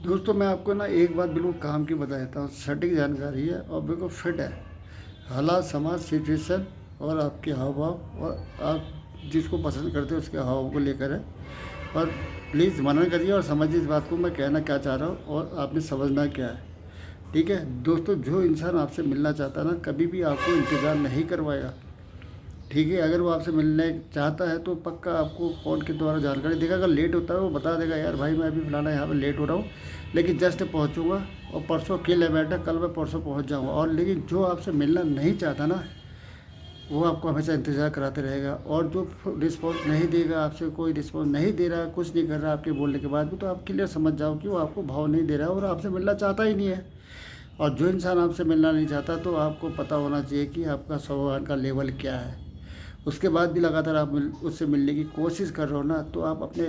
दोस्तों मैं आपको ना एक बात बिल्कुल काम की बता देता हूँ, सटीक जानकारी है और बिल्कुल फिट है। हालात, समाज, सिचुएशन और आपके हाव भाव और आप जिसको पसंद करते हो उसके हाव भाव को लेकर है। और प्लीज़ मनन करिए और समझिए इस बात को मैं कहना क्या चाह रहा हूँ और आपने समझना क्या है। ठीक है दोस्तों, जो इंसान आपसे मिलना चाहता है ना, कभी भी आपको इंतज़ार नहीं करवाएगा। ठीक है, अगर वो आपसे मिलने चाहता है तो पक्का आपको फ़ोन के द्वारा जानकारी देगा। अगर लेट होता है वो बता देगा, यार भाई मैं अभी फलाना यहाँ पे लेट हो रहा हूँ, लेकिन जस्ट पहुँचूँगा और परसों के लिए बैठा, कल मैं परसों पहुँच जाऊँगा। और लेकिन जो आपसे मिलना नहीं चाहता ना, वो आपको हमेशा इंतज़ार कराते रहेगा। और जो रिस्पॉन्स नहीं देगा, आपसे कोई रिस्पॉन्स नहीं दे रहा, कुछ नहीं कर रहा आपके बोलने के बाद भी, तो आप क्लियर समझ जाओ कि वो आपको भाव नहीं दे रहा है और आपसे मिलना चाहता ही नहीं है। और जो इंसान आपसे मिलना नहीं चाहता, तो आपको पता होना चाहिए कि आपका स्वभाव का लेवल क्या है। उसके बाद भी लगातार आप उससे मिलने की कोशिश कर रहे हो ना, तो आप अपने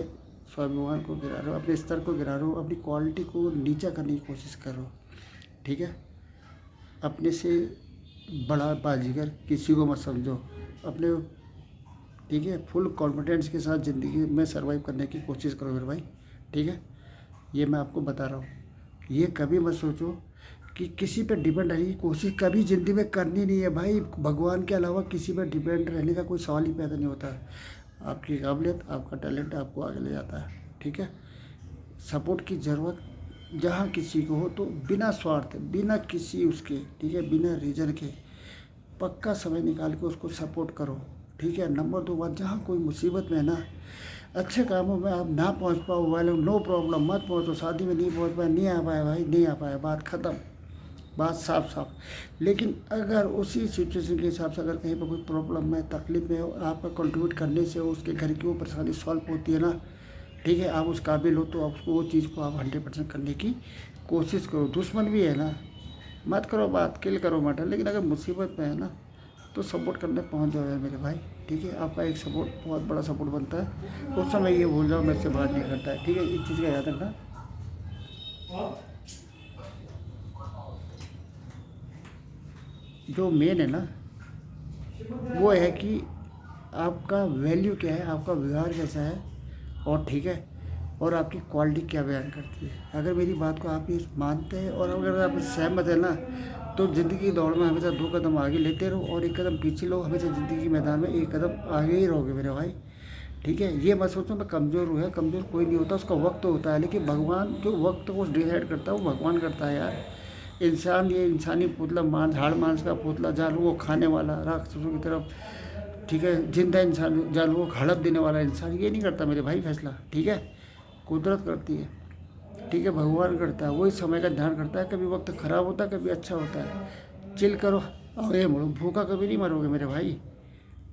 स्वाभिमान को गिरा रहे हो, अपने स्तर को गिरा रहे हो, अपनी क्वालिटी को नीचा करने की कोशिश कर रहे हो। ठीक है, अपने से बड़ा बाजीगर किसी को मत समझो अपने। ठीक है, फुल कॉन्फिडेंस के साथ ज़िंदगी में सर्वाइव करने की कोशिश करो मेरे भाई। ठीक है, ये मैं आपको बता रहा हूँ। ये कभी मत सोचो कि किसी पर डिपेंड रहने की कोशिश कभी ज़िंदगी में करनी नहीं है भाई। भगवान के अलावा किसी पर डिपेंड रहने का कोई सवाल ही पैदा नहीं होता है। आपकी काबिलियत, आपका टैलेंट आपको आगे ले जाता है। ठीक है, सपोर्ट की ज़रूरत जहाँ किसी को हो तो बिना स्वार्थ, बिना किसी उसके, ठीक है, बिना रीज़न के पक्का समय निकाल के उसको सपोर्ट करो। ठीक है, नंबर 2 बात, जहाँ कोई मुसीबत में है ना, अच्छे कामों में आप ना पहुँच पाओ वाले नो प्रॉब्लम, मत पहुँचो। शादी में नहीं पहुँच पाए, नहीं आ पाए भाई, नहीं आ पाए, बात ख़त्म, बात साफ साफ। लेकिन अगर उसी सिचुएशन के हिसाब से अगर कहीं पर कोई प्रॉब्लम में, तकलीफ में हो, आपका कंट्रीब्यूट करने से उसके घर की वो परेशानी सॉल्व होती है ना, ठीक है, आप उस काबिल हो, तो आपको वो चीज़ को आप 100% करने की कोशिश करो। दुश्मन भी है ना, मत करो बात, किल करो मटर, लेकिन अगर मुसीबत में है ना, तो सपोर्ट करने पहुंच जाओ यार मेरे भाई। ठीक है, आपका एक सपोर्ट बहुत बड़ा सपोर्ट बनता है। उस समय ये भूल जाओ, मेरे से बात नहीं करता है। ठीक है, इस चीज़ का याद रखना। जो मेन है ना, वो है कि आपका वैल्यू क्या है, आपका व्यवहार कैसा है, और ठीक है, और आपकी क्वालिटी क्या बयान करती है। अगर मेरी बात को आप ये मानते हैं और अगर आप सहमत है ना, तो ज़िंदगी की दौड़ में हमेशा 2 कदम आगे लेते रहो और 1 कदम पीछे लो। हमेशा ज़िंदगी के मैदान में 1 कदम आगे ही रहोगे मेरे भाई। ठीक है, ये मत सोचो मैं कमज़ोर हूँ। है, कमज़ोर कोई नहीं होता, उसका वक्त होता है, लेकिन भगवान जो वक्त को डिसाइड करता है वो भगवान करता है यार। इंसान ये इंसानी पुतला, हाड़ मांस का पुतला, जानवरों को खाने वाला, राक्षसों की तरफ, ठीक है, जिंदा इंसान, जानवरों को हड़प देने वाला इंसान ये नहीं करता मेरे भाई फैसला। ठीक है, कुदरत करती है। ठीक है, भगवान करता है, वही समय का ध्यान करता है। कभी वक्त ख़राब होता है, कभी अच्छा होता है। चिल करो और ये मरो, भूखा कभी नहीं मरोगे मेरे भाई।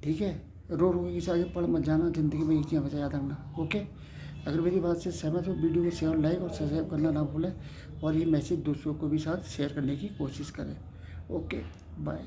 ठीक है, रो रो के किसी आगे पड़ मत जाना। ज़िंदगी में एक चीज़ हमेशा याद रखना। ओके, अगर मेरी बात से सहमत हो, वीडियो को शेयर, लाइक और सब्सक्राइब करना ना भूलें और ये मैसेज दूसरों को भी साथ शेयर करने की कोशिश करें। Okay, bye.